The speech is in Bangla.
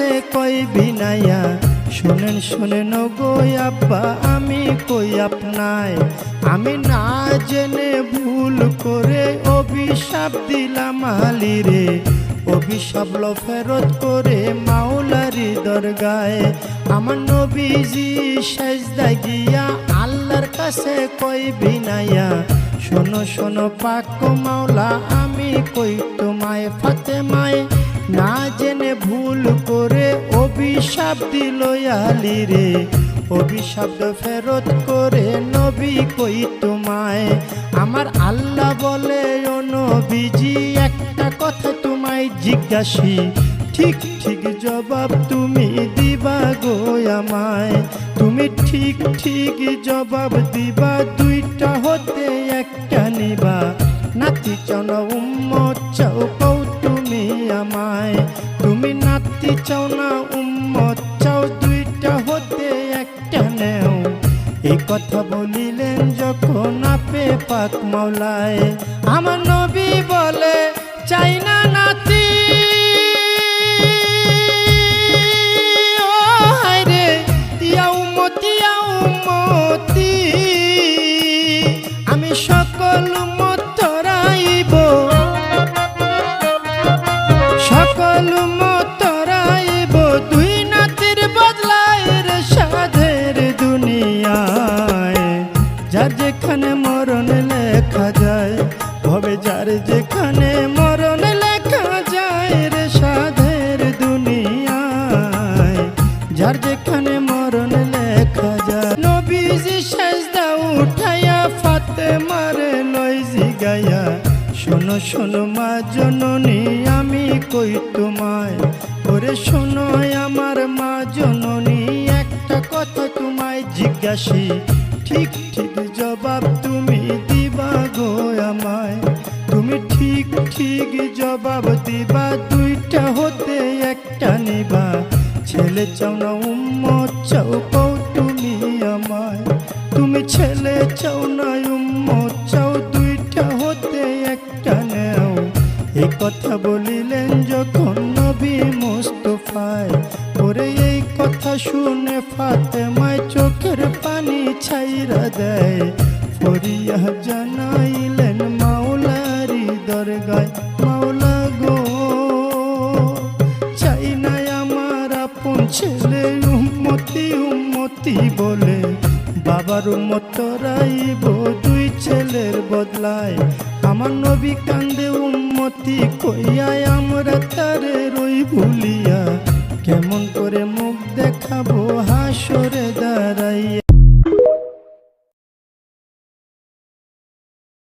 কাছে কই বিনাইয়া শুনেন শুনেন গো আব্বা আমি কই আপনায় আমি না জেনে ভুল করে অভিশাপ দিলাম আলীরে অভিশাপ লো ফেরত করে মাওলারি দরগায় আমার নবীজি সেজদায় গিয়া আল্লাহর কাছে কই বিনাইয়া শোনো শোনো পাক মাওলা আমি কই তোমায় ফাতেমায় না জেনে ভুল করে অভিশাপ দিল আলীরে অভিশাপ ফেরত করে নবী কই তোমায় আমার আল্লাহ বলে ও নবীজি একটা কথা তোমায় জিজ্ঞাসি ঠিক ঠিক জবাব তুমি দিবা গো আমায় তুমি ঠিক ঠিক জবাব দিবা দুইটা হতে একটা নিবা নাতি চাও না উম্মত চাও কও তুমি আমায় তুমি নাতি চাও না উম্মত চাও দুইটা হতে একটা নেও এই কথা বলিলেন যখন আপে পাক মাওলায় আমার নবী বলে চাই না নাতি ও হায়রে ইয়া উম্মতি আমি সকল উম্মত তরাইব সকল উম্মত তরাইব দুই নাতির বদলায় রে সাধের দুনিয়ায় যার যেখানে মরণ লেখা যায় ভবে যার যেখানে মরণ লেখা যায় রে সাধের দুনিয়ায় যার যেখানে মরণ লেখা যায় নবীজি সেজদা উঠাইয়া ফাতেমার লই জিগাইয়া শোনো শোনো মা জননী আমি কই তোমায় ওরে শোনো আমার মা জননী একটা কথা তোমায় জিজ্ঞাসি ঠিক ঠিক জবাব তুমি দিবা গো আমায় তুমি ঠিক ঠিক জবাব দিবা দুইটা হতে একটা নিবা ছেলে চাও না উম্মত চাও কও তুমি আমায় তুমি ছেলে চাও না উম্মত চাও দুইটা হতে একটা নেও এই কথা বলিলেন যখন নবী মুস্তাফায় ওরে এই কথা শুনে ফাতেমায় চোখের পানি ছাইরা দেয় ফরিয়া জানাইলেন মাওলারি দরগায় মাওলা গো চাই না আমার আপন ছেলে উম্মতি বলে বাবার উম্মত তরাইব দুই ছেলের বদলায় আমার নবী কান্দে উম্মতি কইয়া আমরা তারে রই ভুলিয়া কেমন করে মুখ দেখাবো হাসরে